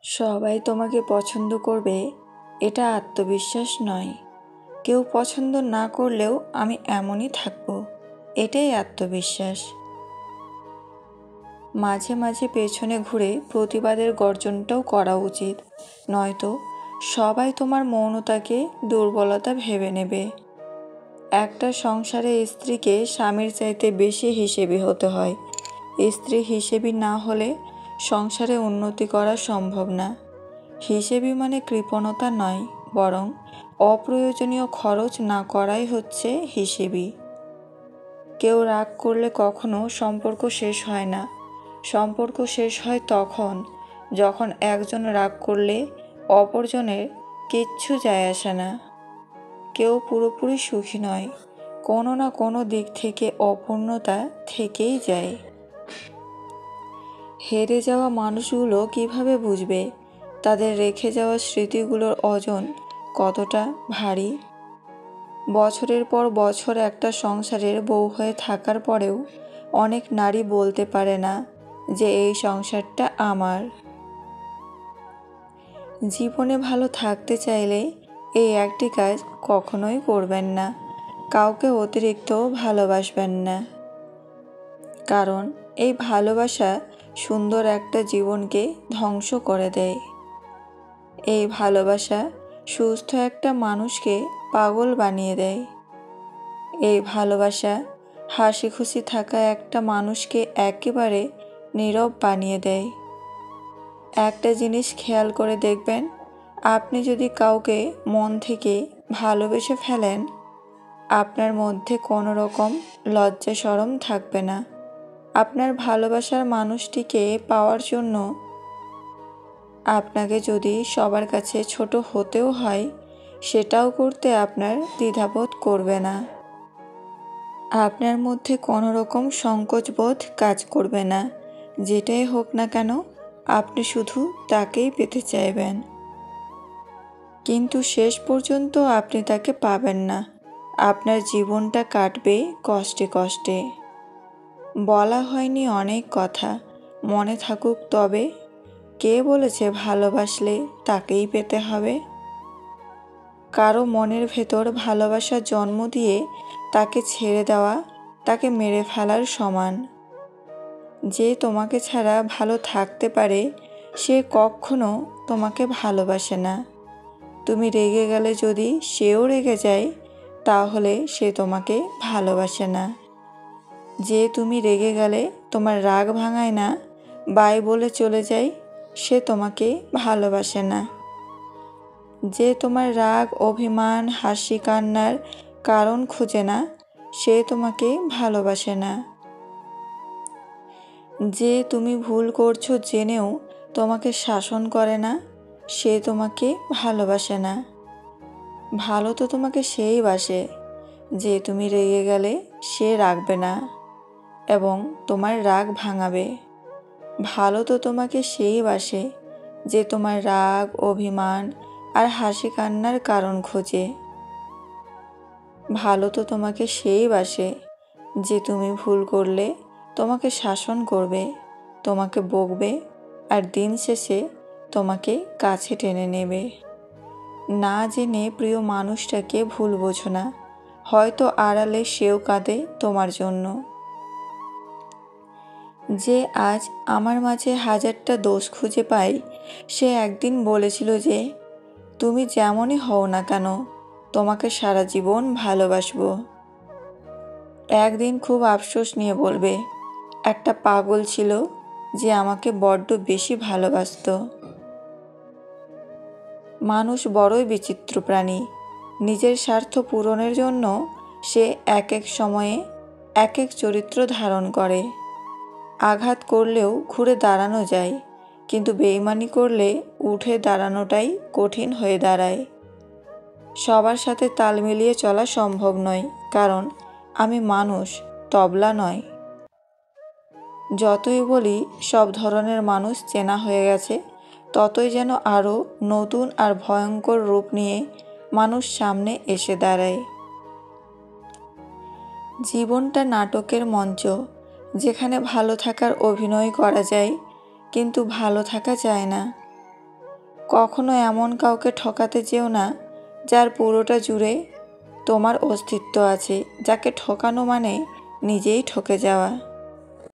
সবাই তোমাকে পছন্দ করবে এটা আত্মবিশ্বাস নয়। কেউ পছন্দ না করলেও আমি এমনই থাকব, এটাই আত্মবিশ্বাস। মাঝে মাঝে পেছনে ঘুরে প্রতিবাদের গর্জনটাও করা উচিত, নয়তো সবাই তোমার মৌনতাকে দুর্বলতা ভেবে নেবে। একটা সংসারে স্ত্রীকে স্বামীর চাইতে বেশি হিসেবি হতে হয়। স্ত্রী হিসেবি না হলে সংসারে উন্নতি করা সম্ভব না। হিসেবি মানে কৃপণতা নয়, বরং অপ্রয়োজনীয় খরচ না করাই হচ্ছে হিসেবি। কেউ রাগ করলে কখনো সম্পর্ক শেষ হয় না। সম্পর্ক শেষ হয় তখন যখন একজন রাগ করলে অপরজনের কিচ্ছু যায় আসে না। কেউ পুরোপুরি সুখী নয়, কোনো না কোনো দিক থেকে অপূর্ণতা থেকেই যায়। হেরে যাওয়া মানুষগুলো কিভাবে বুঝবে তাদের রেখে যাওয়া স্মৃতিগুলোর ওজন কতটা ভারী? বছরের পর বছর একটা সংসারের বউ হয়ে থাকার পরেও অনেক নারী বলতে পারে না যে এই সংসারটা আমার। জীবনে ভালো থাকতে চাইলে এই একটি কাজ কখনোই করবেন না, কাউকে অতিরিক্ত ভালোবাসবেন না। কারণ এই ভালোবাসা সুন্দর একটা জীবনকে ধ্বংস করে দেয়। এই ভালোবাসা সুস্থ একটা মানুষকে পাগল বানিয়ে দেয়। এই ভালোবাসা হাসি খুশি থাকা একটা মানুষকে একেবারে নীরব বানিয়ে দেয়। একটা জিনিস খেয়াল করে দেখবেন, আপনি যদি কাউকে মন থেকে ভালোবেসে ফেলেন, আপনার মধ্যে কোনো রকম লজ্জা শরম থাকবে না। আপনার ভালোবাসার মানুষটিকে পাওয়ার জন্য আপনাকে যদি সবার কাছে ছোট হতেও হয়, সেটাও করতে আপনার দ্বিধাবোধ করবে না। আপনার মধ্যে কোনো রকম সংকোচবোধ কাজ করবে না। যেটাই হোক না কেন, আপনি শুধু তাকেই পেতে চাইবেন। কিন্তু শেষ পর্যন্ত আপনি তাকে পাবেন না। আপনার জীবনটা কাটবে কষ্টে কষ্টে। বলা হয়নি অনেক কথা, মনে থাকুক তবে। কে বলেছে ভালোবাসলে তাকেই পেতে হবে? কারো মনের ভেতর ভালোবাসার জন্ম দিয়ে তাকে ছেড়ে দেওয়া তাকে মেরে ফেলার সমান। যে তোমাকে ছাড়া ভালো থাকতে পারে সে কখনো তোমাকে ভালোবাসে না। তুমি রেগে গেলে যদি সেও রেগে যায়, তাহলে সে তোমাকে ভালোবাসে না। যে তুমি রেগে গেলে তোমার রাগ ভাঙায় না, বাই বলে চলে যায়, সে তোমাকে ভালোবাসে না। যে তোমার রাগ অভিমান হাসি কান্নার কারণ খুঁজে না, সে তোমাকে ভালোবাসে না। যে তুমি ভুল করছো জেনেও তোমাকে শাসন করে না, সে তোমাকে ভালোবাসে না। ভালো তো তোমাকে সেই বাসে যে তুমি রেগে গেলে সে রাখবে না এবং তোমার রাগ ভাঙাবে। ভালো তো তোমাকে সেই বাসে যে তোমার রাগ অভিমান আর হাসি কান্নার কারণ খোঁজে। ভালো তো তোমাকে সেই বাসে যে তুমি ভুল করলে তোমাকে শাসন করবে, তোমাকে বকবে আর দিন শেষে তোমাকে কাছে টেনে নেবে। না জেনে প্রিয় মানুষটাকে ভুল বোঝো না, হয়তো আড়ালে সেও কাঁদে তোমার জন্য। যে আজ আমার মাঝে হাজারটা দোষ খুঁজে পাই, সে একদিন বলেছিল যে তুমি যেমনই হও না কেন, তোমাকে সারা জীবন ভালোবাসবো। একদিন খুব আফসোস নিয়ে বলবে, একটা পাগল ছিল যে আমাকে বড্ড বেশি ভালোবাসতো। মানুষ বড়ই বিচিত্র প্রাণী। নিজের স্বার্থ পূরণের জন্য সে এক এক সময়ে এক এক চরিত্র ধারণ করে। আঘাত করলেও ঘুরে দাঁড়ানো যায়, কিন্তু বেইমানি করলে উঠে দাঁড়ানোটাই কঠিন হয়ে দাঁড়ায়। সবার সাথে তাল মিলিয়ে চলা সম্ভব নয়, কারণ আমি মানুষ, তবলা নয়। যতই বলি সব ধরনের মানুষ চেনা হয়ে গেছে, ততই যেন আরও নতুন আর ভয়ঙ্কর রূপ নিয়ে মানুষ সামনে এসে দাঁড়ায়। জীবনটা নাটকের মঞ্চ, যেখানে ভালো থাকার অভিনয় করা যায়, কিন্তু ভালো থাকা যায় না। কখনো এমন কাউকে ঠকাতে যেও না যার পুরোটা জুড়ে তোমার অস্তিত্ব আছে, যাকে ঠকানো মানে নিজেই ঠকে যাওয়া।